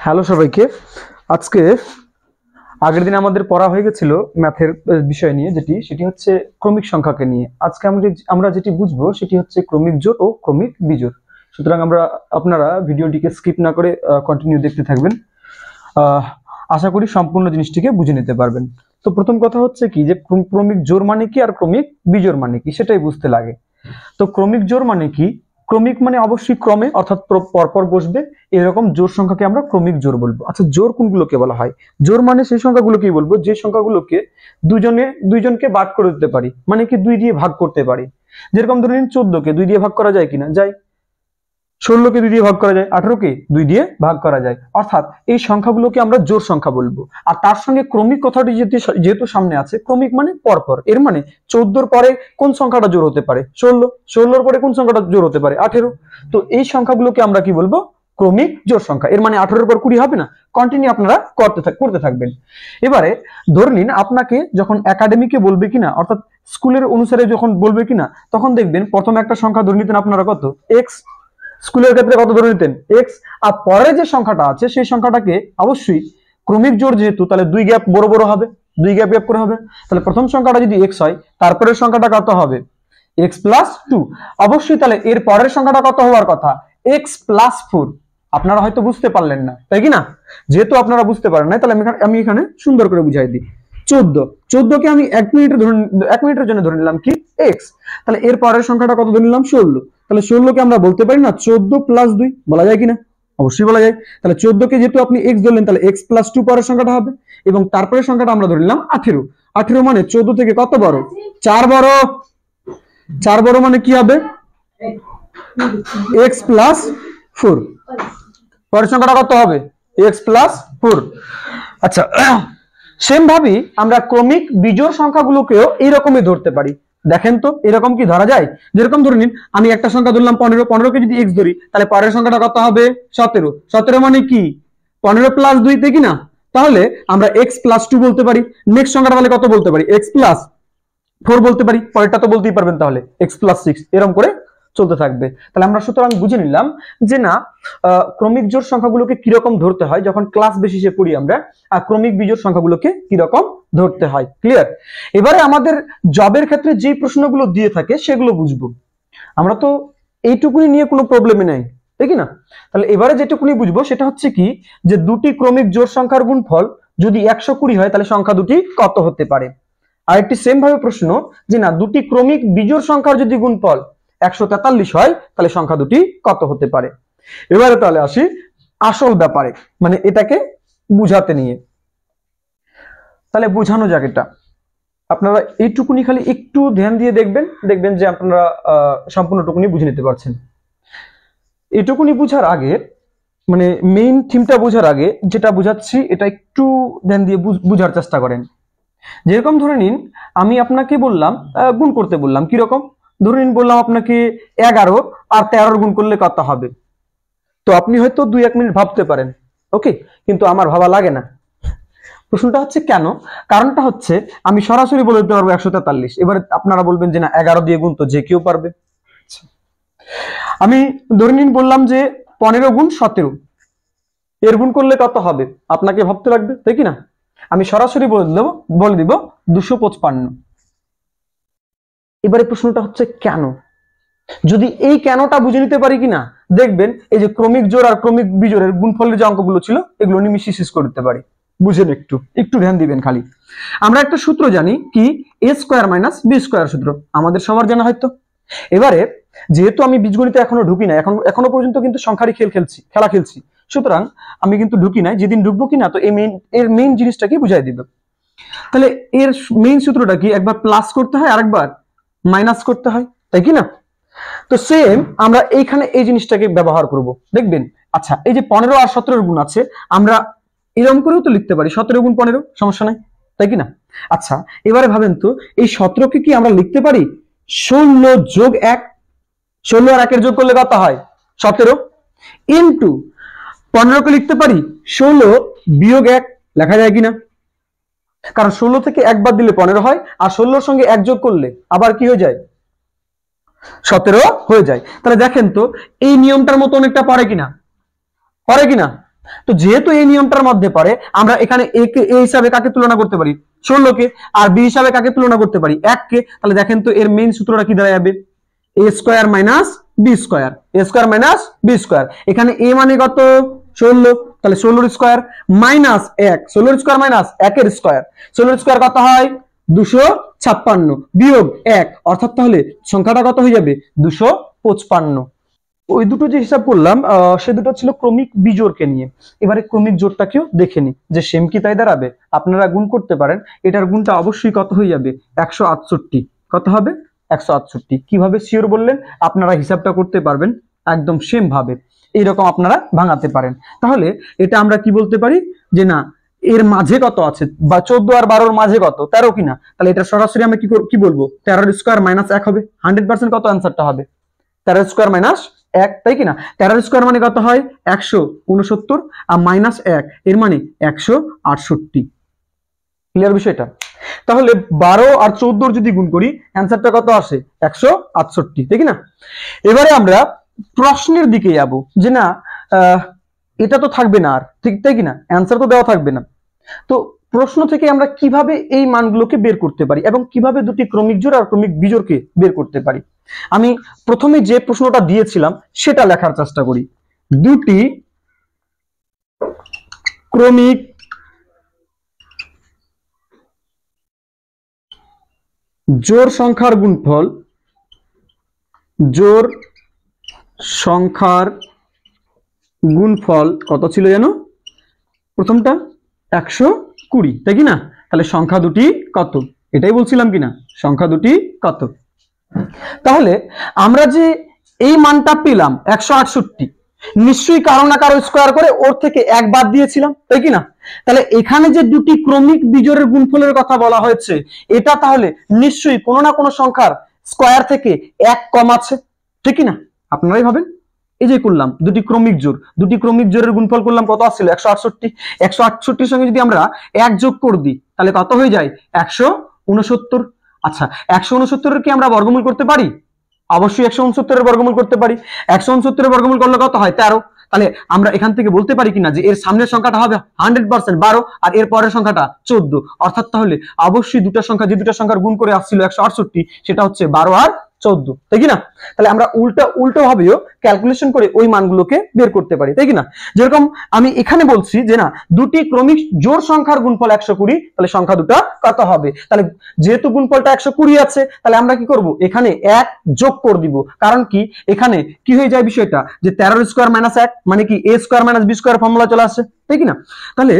Hello সবাইকে। আজকে আগের দিন আমাদের পড়া হয়ে গেছিল ম্যাথের বিষয় নিয়ে, সেটি হচ্ছে ক্রমিক সংখ্যাকে নিয়ে। আজকে আমরা যেটি বুঝবো সেটি হচ্ছে ক্রমিক জোড় ও ক্রমিক বিজোড়। সুতরাং আপনারা ভিডিওটিকে স্কিপ না করে কন্টিনিউ দেখতে থাকবেন। আশা করি সম্পূর্ণ জিনিসটিকে বুঝে নিতে পারবেন। তো প্রথম কথা হচ্ছে কি, যে ক্রমিক জোড় মানে কি আর ক্রমিক বিজোড় মানে কি সেটাই বুঝতে লাগে। তো ক্রমিক জোড় মানে কি? ক্রমিক মানে অবশ্যই ক্রমে, অর্থাৎ পরপর বসবে এরকম জোড় সংখ্যাকে আমরা ক্রমিক জোড় বলবো। আচ্ছা, জোড় কোনগুলোকে বলা হয়? জোড় মানে সেই সংখ্যাগুলোকেই বলবো যে সংখ্যাগুলোকে দুইজনকে ভাগ করে দিতে পারি, মানে কি 2 দিয়ে ভাগ করতে পারি। যেরকম ধরে নিন 14কে 2 দিয়ে ভাগ করা যায় কিনা? যায়। 16কে 2 দিয়ে ভাগ করা যায়, 18কে 2 দিয়ে ভাগ করা যায়। অর্থাৎ এই সংখ্যাগুলোকে আমরা জোড় সংখ্যা বলবো। আর তার সঙ্গে ক্রমিক কথাটি যেহেতু সামনে আছে, ক্রমিক মানে পরপর, এর মানে 14র পরে কোন সংখ্যাটা জোড় হতে পারে? 16। 16র পরে কোন সংখ্যাটা জোড় হতে পারে? 18। তো এই সংখ্যাগুলোকে আমরা কি বলবো? ক্রমিক জোড় সংখ্যা। এর মানে 18-এর পর 20 হবে না? কন্টিনিউ আপনারা করতে থাকবেন। এবারে ধরে নিন আপনাকে যখন একাডেমিকে বলবে কিনা, অর্থাৎ স্কুলের অনুসারে যখন বলবে কিনা, তখন দেখবেন প্রথম একটা সংখ্যা ধরে নিতেন আপনারা কত? এক্স। স্কুলের ক্ষেত্রে কত ধরে নিতেন? এক্স। আর পরে যে সংখ্যাটা আছে সেই সংখ্যাটাকে অবশ্যই ক্রমিক জোড় যেহেতু, তাহলে 2 গ্যাপ বড় বড় হবে, 2 গ্যাপ গ্যাপ করে হবে। তাহলে প্রথম সংখ্যাটা যদি এক্স হয়, তারপরের সংখ্যাটা কত হবে? X plus 2। অবশ্যই তাহলে এর পরের সংখ্যাটা কত হওয়ার কথা? X plus 4। আপনারা হয়তো বুঝতে পারলেন না, তাই কি না? যেহেতু আপনারা বুঝতে পারেন না, তাহলে আমি এখানে সুন্দর করে বুঝাই দিই। 14কে আমি 1 মিনিটের জন্য ধরে নিলাম কি? এক্স। তাহলে এর পরের সংখ্যাটা কত ধরে নিলাম? 16। তাহলে 16কে আমরা বলতে পারি না 14 প্লাস 2? বলা যায় কিনা? অবশ্যই বলা যায়। তাহলে 14কে যেহেতু আপনি এক্স ধরলেন, তাহলে এক্স প্লাস 2 পরের সংখ্যাটা হবে, এবং তারপরের সংখ্যাটা আমরা ধরে নিলাম 18। 18 মানে 14 থেকে কত বড়? 4 বড়। 4 বড় মানে কি হবে? X plus 4। পরের সংখ্যাটা কত হবে? X plus 4। আচ্ছা, সেম ভাবে আমরা ক্রমিক বিজোড় সংখ্যাগুলোকেও এইরকমই ধরতে পারি। দেখেন তো এরকম কি ধরা যায়? যেরকম ধরে নিন আমি একটা সংখ্যা ধরলাম 15। 15কে যদি এক্স ধরি, তাহলে পরের সংখ্যাটা কত হবে? 17। 17 মানে কি? 15 প্লাস 2, তে কি না? তাহলে আমরা এক্স প্লাস 2 বলতে পারি। নেক্সট সংখ্যাটা তাহলে কত বলতে পারি? এক্স প্লাস 4 বলতে পারি। পরেরটা তো বলতেই পারবেন, তাহলে এক্স প্লাস 6, এরকম করে চলতে থাকবে। তাহলে আমরা সুতরাং বুঝে নিলাম যে না, ক্রমিক জোড় সংখ্যাগুলোকে কিরকম ধরতে হয় যখন ক্লাস বেসিসে পড়ি আমরা, আর ক্রমিক বিজোড় সংখ্যাগুলোকে কিরকম ধরতে হয়। ক্লিয়ার? এবারে আমাদের জবের ক্ষেত্রে যে প্রশ্নগুলো দিয়ে থাকে সেগুলো বুঝবো। আমরা তো এইটুকুনি নিয়ে কোনো প্রবলেমই নাই, তাই কি না? তাহলে এবারে যেটুকুনি বুঝবো সেটা হচ্ছে কি, যে দুটি ক্রমিক জোড় সংখ্যার গুণফল যদি 120 হয়, তাহলে সংখ্যা দুটি কত হতে পারে? আরেকটি সেম ভাবে প্রশ্ন, যে না দুটি ক্রমিক বিজোড় সংখ্যার যদি গুণফল 143 হয়, তাহলে সংখ্যা দুটি কত হতে পারে? এবারে তাহলে আসি আসল ব্যাপারে, মানে এটাকে বুঝাতে নিয়ে। তাহলে বোঝানো যাক এটা। আপনারা এইটুকুনি খালি একটু ধ্যান দিয়ে দেখবেন যে আপনারা সম্পূর্ণটুকুনি বুঝে নিতে পারছেন। এটুকুনি বুঝার আগে, মানে মেইন থিমটা বোঝার আগে যেটা বুঝাচ্ছি, এটা একটু ধ্যান দিয়ে বুঝার চেষ্টা করেন। যেরকম ধরে নিন আমি আপনাকে বললাম গুণ করতে বললাম, কিরকম? ধরে নিন বললাম আপনাকে 11 আর 13 গুণ করলে কত হবে? তো আপনি হয়তো 2-1 মিনিট ভাবতে পারেন, ওকে, কিন্তু আমার ভাবা লাগে না। প্রশ্নটা হচ্ছে কেন? কারণটা হচ্ছে আমি সরাসরি বলে দিতে পারবো 143। এবারে আপনারা বলবেন যে না 11 দিয়ে গুণ তো যে কেউ পারবে। আমি ধরে নিন বললাম যে 15 গুণ 17, এর গুণ করলে কত হবে? আপনাকে ভাবতে লাগবে, তাই কি না? আমি সরাসরি বলে দিব 255। এবারে প্রশ্নটা হচ্ছে কেন? যদি এই কেনটা বুঝে নিতে পারি কিনা, দেখবেন এই যে ক্রমিক জোড় আর ক্রমিক বিজোড়ের গুণফলের যে অঙ্কগুলো ছিল এগুলো নিমিশে শেষ করে দিতে পারি। বুঝেন, একটু ধ্যান দিবেন খালি। আমরা একটা সূত্র জানি কি, a square minus b square সূত্র, আমাদের সবার জানা হয়তো। এবারে যেহেতু আমি বীজগণিতে এখনো ঢুকি না, এখনো পর্যন্ত কিন্তু সংখ্যারই খেলা খেলছি, সুতরাং আমি কিন্তু ঢুকি নাই। যেদিন ঢুকবো কিনা তো এর মেইন জিনিসটাকে বুঝাই দিব। তাহলে এর মেইন সূত্রটা কি? একবার প্লাস করতে হয়, আরেকবার মাইনাস করতে হয়, তাই কি না? তো সেম আমরা এইখানে এই জিনিসটাকে ব্যবহার করব, দেখবেন। আচ্ছা, এই যে 15 আর 17 গুণ আছে, আমরা এরকম করেও তো লিখতে পারি 17 গুণ 15, সমস্যা নাই, তাই কি না? আচ্ছা, এবারে ভাবেন তো এই 17কে কি আমরা লিখতে পারি 16 যোগ 1? 16 আর 1 এর যোগ করলে কত হয়? 17 ইনটু 15কে লিখতে পারি 16 বিয়োগ 1, লেখা যায় কিনা? কারণ 16 থেকে 1 বাদ দিলে 15 হয়, আর 16 এর সঙ্গে 1 যোগ করলে আবার কি হয়ে যায়? 17 হয়ে যায়। তাহলে দেখেন তো এই নিয়মটার মতো অনেকটা পারে কিনা? তো যেহেতু এই নিয়মটার মধ্যে পড়ে, আমরা এখানে এ কে এ হিসাবে কাকে তুলনা করতে পারি? 16 কে। আর বি হিসাবে কাকে তুলনা করতে পারি? 1 কে। তাহলে দেখেন তো এর মেইন সূত্রটা কি দাঁড়ায় যাবে? a square minus B square, a square minus B square. এখানে a মানে কত? 16, তাহলে 16 এর স্কয়ার মাইনাস 1, 16 এর স্কয়ার মাইনাস 1 এর স্কয়ার। 16 এর স্কয়ার কত হয়? 256 বিয়োগ 1, অর্থাৎ তাহলে সংখ্যাটা কত হয়ে যাবে? 255। ওই দুটো যে হিসাব করলাম সে দুটো ছিল ক্রমিক বিজোড়কে নিয়ে। এবারে ক্রমিক জোড়টাকেও দেখে নি যে সেম কি তাই দাঁড়াবে। আপনারা গুণ করতে পারেন, এটার গুণটা অবশ্যই কত হয়ে যাবে? 168। কত হবে? 168। কিভাবে শিওর বললেন? আপনারা হিসাবটা করতে পারবেন একদম সেম ভাবে, এইরকম আপনারা ভাঙাতে পারেন। তাহলে এটা আমরা কি বলতে পারি যে না এর মাঝে কত আছে, বা 14 আর 12 এর মাঝে কত? 13 কিনা। তাহলে এটা সরাসরি আমরা কি বলবো? 13 স্কয়ার মাইনাস 1 হবে। 100% কত অ্যান্সারটা হবে? 13 স্কয়ার মাইনাস 1, তাই কিনা? 13 স্কয়ার মানে কত হয়? 169, আর মাইনাস 1 এর মানে 168। ক্লিয়ার বিষয়টা? তাহলে 12 আর 14 যদি গুণ করি অ্যান্সারটা কত আসে? 168, তাই কিনা? এবারে আমরা প্রশ্নের দিকে যাব যে না এটা তো থাকবে না আর, ঠিক তাই কিনা? অ্যান্সার তো দেওয়া থাকবে না। তো প্রশ্ন থেকে আমরা কিভাবে এই মানগুলোকে বের করতে পারি এবং কিভাবে দুটি ক্রমিক জোড় আর ক্রমিক বিজোড়কে বের করতে পারি, আমি প্রথমে যে প্রশ্নটা দিয়েছিলাম সেটা লেখার চেষ্টা করি। দুটি ক্রমিক জোড় সংখ্যার গুণফল, জোড় সংখ্যার গুণফল কত ছিল জানো? প্রথমটা 120, তাই কিনা? তাহলে সংখ্যা দুটি কত? এটাই বলছিলাম কিনা, সংখ্যা দুটি কত? তাহলে আমরা যে এই মানটা পেলাম 168, নিশ্চয়ই কারো না কারো স্কয়ার করে ওর থেকে 1 বাদ দিয়েছিলাম, তাই কিনা? তাহলে এখানে যে দুটি ক্রমিক বিজোড়ের গুণফলের কথা বলা হয়েছে, এটা তাহলে নিশ্চয়ই কোনো না কোনো সংখ্যার স্কয়ার থেকে 1 কম আছে, ঠিক কিনা? আপনারাই ভাবেন। এই যে করলাম দুটি ক্রমিক জোড়, দুটি ক্রমিক জোড়ের গুণফল করলাম, কত আসছিল? 168। 168 সঙ্গে যদি আমরা 1 যোগ করে দিই তাহলে কত হয়ে যায়? 169। আচ্ছা 169 এর কি আমরা বর্গমূল করতে পারি? অবশ্যই 169 এর বর্গমূল করতে পারি। 169 এর বর্গমূল করলে কত হয়? 13। তাহলে আমরা এখান থেকে বলতে পারি কিনা যে এর সামনের সংখ্যাটা হবে 100% 12 আর এর পরের সংখ্যাটা 14, অর্থাৎ তাহলে অবশ্যই দুটো সংখ্যা যে দুটো সংখ্যার গুণ করে আসছিল 168 সেটা হচ্ছে 12 আর 14, তাই কিনা? তাহলে আমরা উল্টো ভাবেও ক্যালকুলেশন করে ওই মানগুলোকে বের করতে পারি, তাই কিনা? যেরকম আমি এখানে বলছি যে না দুটি ক্রমিক জোড় সংখ্যার গুণফল 120, তাহলে সংখ্যা দুটো কত হবে? তাহলে যেহেতু গুণফলটা 120 আছে তাহলে আমরা কি করব? এখানে 1 যোগ করে দিব। কারণ কি এখানে কি হয়ে যায় বিষয়টা যে 13 স্কয়ার মাইনাস 1 মানে কি a square minus b square formula চলে আসে, তাই কিনা? তাহলে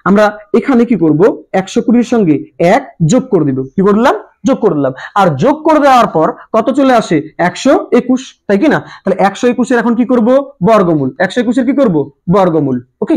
আমরা এখানে কি করব? 120 এর সঙ্গে 1 যোগ করে দিব। কি করলাম? যোগ করে দিলাম। আর যোগ করে দেওয়ার পর কত চলে আসে? 121, তাই কিনা? তাহলে 121 এর এখন কি করব? বর্গমূল। 121 এর কি করব? বর্গমূল। ওকে,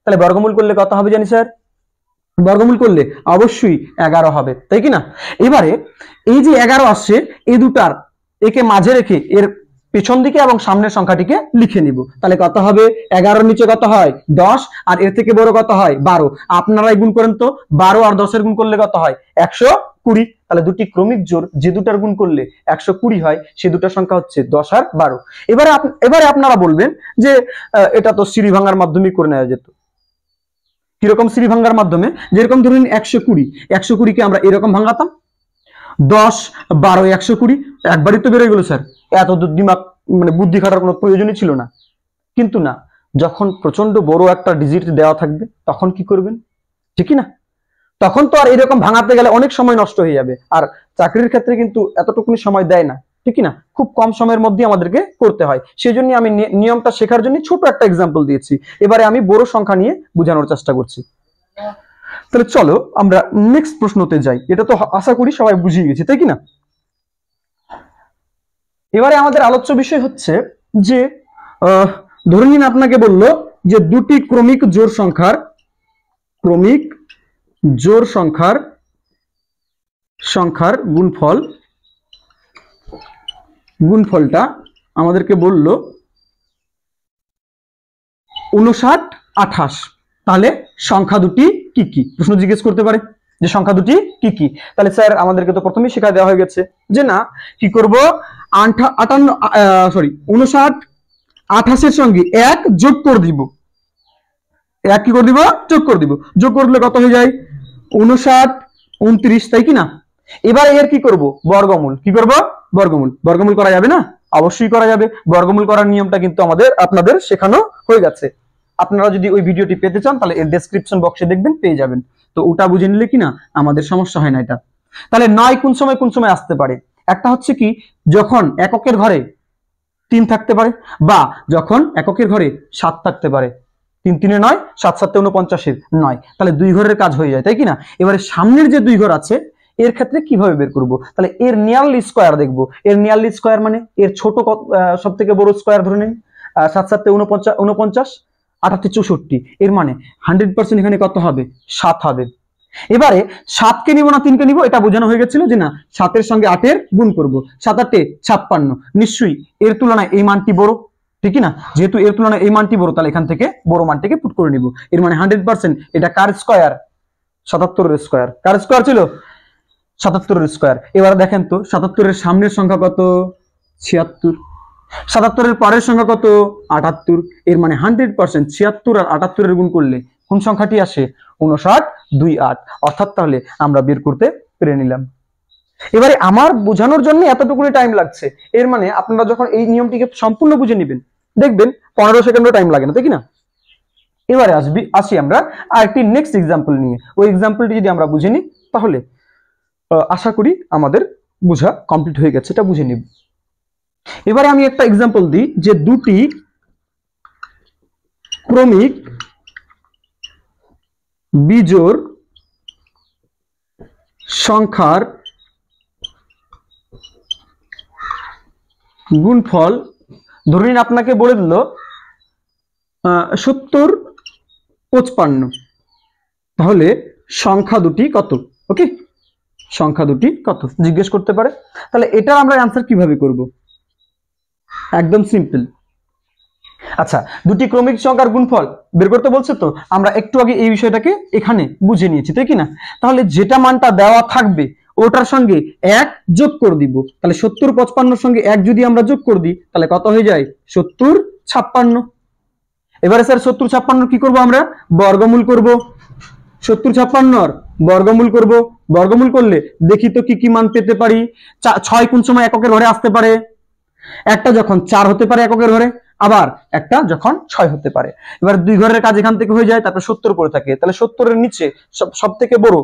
তাহলে বর্গমূল করলে কত হবে জানি স্যার? বর্গমূল করলে অবশ্যই 11 হবে, তাই কিনা? এবারে এই যে 11 আসছে এই দুটার একে মাঝে রেখে এর পেছন দিকে এবং সামনের সংখ্যাটিকে লিখে নিব। তাহলে কত হবে? 11 নিচে কত হয়? 10, আর এর থেকে বড় কত হয়? 12। আপনারাই গুণ করেন তো, 12 আর 10 এর গুণ করলে কত হয়? 120। তাহলে দুটি ক্রমিক জোড় যে দুটার গুণ করলে 120 হয় সে দুটার সংখ্যা হচ্ছে 10 আর 12। এবারে আপনারা বলবেন যে এটা তো সিঁড়ি ভাঙার মাধ্যমে করে নেওয়া যেত। কিরকম সিঁড়ি ভাঙার মাধ্যমে? যেরকম ধরুন 120 কে আমরা এরকম ভাঙাতাম, 10 12 120, একবারই তো বেড়ে গেল স্যার, এত দিমাগ মানে বুদ্ধি খাটার কোনো প্রয়োজনই ছিল না। কিন্তু না, যখন প্রচন্ড বড় একটা ডিজিট দেওয়া থাকবে তখন কি করবেন, ঠিক না? তখন তো আর এরকম ভাঙাতে গেলে অনেক সময় নষ্ট হয়ে যাবে, আর চাকরির ক্ষেত্রে কিন্তু এতটুকুনি সময় দেয় না, ঠিক না? খুব কম সময়ের মধ্যে আমাদেরকে করতে হয়। সেই জন্য আমি নিয়মটা শেখার জন্য ছোট একটা এক্সাম্পল দিয়েছি। এবারে আমি বড় সংখ্যা নিয়ে বোঝানোর চেষ্টা করছি। তাহলে চলো আমরা নেক্সট প্রশ্নতে যাই। এটা তো আশা করি সবাই বুঝিয়ে গেছি, তাই কি না? এবারে আমাদের আলোচ্য বিষয় হচ্ছে যে ধরে নিন আপনাকে বলল যে দুটি ক্রমিক জোড় সংখ্যার গুণফলটা আমাদেরকে বলল 59 28। তাহলে সংখ্যা দুটি কি কি? প্রশ্ন জিজ্ঞেস করতে পারে যে সংখ্যা দুটি কি কি। তাহলে স্যার আমাদেরকে তো প্রথমেই শেখা দেওয়া হয়ে গেছে যে না কি করব, 59 28 এর সঙ্গে 1 যোগ করে দিব। এক কি করে দিব, যোগ করে দিব। যোগ করলে কত হয়ে যায় 59 29, তাই কি না? এবার এর কি করব, বর্গমূল। কি করব, বর্গমূল। বর্গমূল করা যাবে না? অবশ্যই করা যাবে। বর্গমূল করার নিয়মটা কিন্তু আপনাদের শেখানো হয়ে গেছে। আপনারা যদি ওই ভিডিওটি পেতে চান তাহলে এর ডেসক্রিপশন বক্সে দেখবেন, পেয়ে যাবেন। তো ওটা বুঝে নিলে কি না আমাদের সমস্যা হয় না এটা। তাহলে 9 কোন সময় আসতে পারে? একটা হচ্ছে কি, যখন এককের ঘরে 3 থাকতে পারে, বা যখন এককের ঘরে 7 থাকতে পারে। 3 3 9, 7 7 49 9, তাহলে 2 ঘরের কাজ হয়ে যায়, তাই কি না? এবারে সামনের যে 2 ঘর আছে এর ক্ষেত্রে কিভাবে বের করব? তাহলে এর নিয়ারলি স্কয়ার দেখব। এর নিয়ারলি স্কয়ার মানে এর ছোট সব থেকে বড় স্কয়ার ধরে নিন। 7 7 49, 8 64, এর মানে 100% এখানে কত হবে, 7 হবে। এবারে 7 কে নিব না 3 কে নিব, এটা বোঝানো হয়ে গেছিল যে না 7 এর সঙ্গে 8 এর গুণ করব। 7 8 56, নিশ্চয়ই এর তুলনায় এই মানটি বড়, ঠিক না? যেহেতু এর তুলনায় এই মানটি বড়, তাহলে এখান থেকে বড় মানটিকে পুট করে নিব। এর মানে 100% এটা কার স্কয়ার, 77 এর স্কয়ার। কার স্কয়ার ছিল, 77 এর স্কয়ার। এবার দেখেন তো 77 এর সামনের সংখ্যা কত, 76। 77 এর পরের সংখ্যা কত, 78। এর মানে 100% 76 আর 78 এর গুণ করলে কোন সংখ্যাটি আসে, 59 28। অর্থাৎ তাহলে আমরা বের করতে পেরে নিলাম। এবারে আমার বোঝানোর জন্য এতটুকুনি টাইম লাগছে, এর মানে আপনারা যখন এই নিয়মটিকে সম্পূর্ণ বুঝে নেবেন দেখবেন 15 সেকেন্ডও টাইম লাগে না, তাই কি না? এবারে আসি আমরা আরেকটি নেক্সট এক্সাম্পল নিয়ে। ওই এক্সাম্পলটি যদি আমরা বুঝে নিই তাহলে আশা করি আমাদের বোঝা কমপ্লিট হয়ে গেছে, এটা বুঝে নিব। এবারে আমি একটা এক্সাম্পল দিই যে দুটি ক্রমিক বিজোড় সংখ্যার গুণফল, ধরে নিন আপনাকে বলে দিল 70 55, তাহলে সংখ্যা দুটি কত? ওকে, সংখ্যা দুটি কত জিজ্ঞেস করতে পারে। তাহলে এটার আমরা অ্যান্সার কিভাবে করব? একদম সিম্পল। আচ্ছা, দুটি ক্রমিক সংখ্যার গুণফল বের করতে বলছে, তো আমরা একটু আগে এই বিষয়টাকে এখানে বুঝে নিয়েছি, তাই কি না? তাহলে যেটা মানটা দেওয়া থাকবে ওটার সঙ্গে 1 যোগ করে দিব। তাহলে 70 55 সঙ্গে 1 যদি আমরা যোগ করে দিই তাহলে কত হয়ে যায়, 70 56। এবারে স্যার 70 56 কি করব, আমরা বর্গমূল করব। 70 56 বর্গমূল করব। বর্গমূল করলে দেখি তো কি কি মান পেতে পারি। 6 কোন সময় এককের ঘরে আসতে পারে, একটা যখন 4 হতে পারে এককের ঘরে, আবার একটা যখন 6 হতে পারে। এবার 2 ঘরের কাজ এখান থেকে হয়ে যায়, তারপর 70 পড়ে থাকে। তাহলে 70 এর নিচে সব থেকে বড়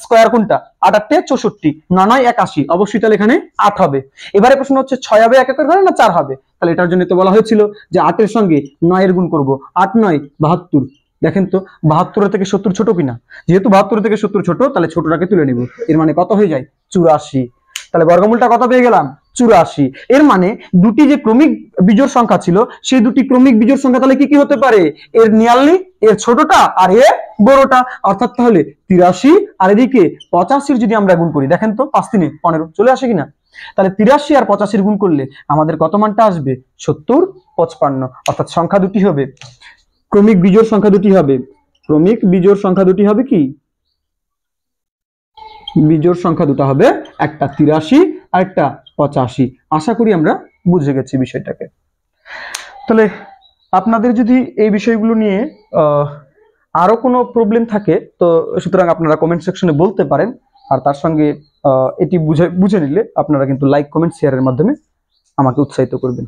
স্কয়ার কোনটা, 8 8 64, 9 9 81, অবশ্যই তাহলে এখানে 8 হবে। এবারে প্রশ্ন হচ্ছে 6 হবে এককের ঘরে না 4 হবে? তাহলে এটার জন্য তো বলা হয়েছিল যে 8 এর সঙ্গে 9 এর গুণ করব। 8 9 72। দেখেন তো 72 থেকে 70 ছোট কিনা? যেহেতু 72 থেকে 70 ছোট, তাহলে ছোটটাকে তুলে নিব। এর মানে কত হয়ে যায়, 84। তাহলে বর্গমূলটা কত পেয়ে গেলাম, 84। এর মানে দুটি যে ক্রমিক বিজোড় সংখ্যা ছিল সেই দুটি ক্রমিক বিজোড় সংখ্যা তাহলে কি কি হতে পারে, এর নিয়ারলি, এর ছোটটা আর এর বড়টা। অর্থাৎ তাহলে 83 আর এদিকে 85 যদি আমরা গুণ করি, দেখেন তো 5 3 15 চলে আসে কিনা? তাহলে 83 আর 85 গুণ করলে আমাদের কত মানটা আসবে, 70 55। অর্থাৎ সংখ্যা দুটি হবে, ক্রমিক বিজোড় সংখ্যা দুটি হবে, ক্রমিক বিজোড় সংখ্যা দুটি হবে কি, বিজোড় সংখ্যা দুটো হবে, একটা 83 আর একটা 85। আশা করি আমরা বুঝে গেছি বিষয়টাকে। তাহলে আপনাদের যদি এই বিষয়গুলো নিয়ে আরো কোনো প্রবলেম থাকে তো সুতরাং আপনারা কমেন্ট সেকশনে বলতে পারেন। আর তার সঙ্গে এটি বুঝে নিলে আপনারা কিন্তু লাইক কমেন্ট শেয়ারের মাধ্যমে আমাকে উৎসাহিত করবেন।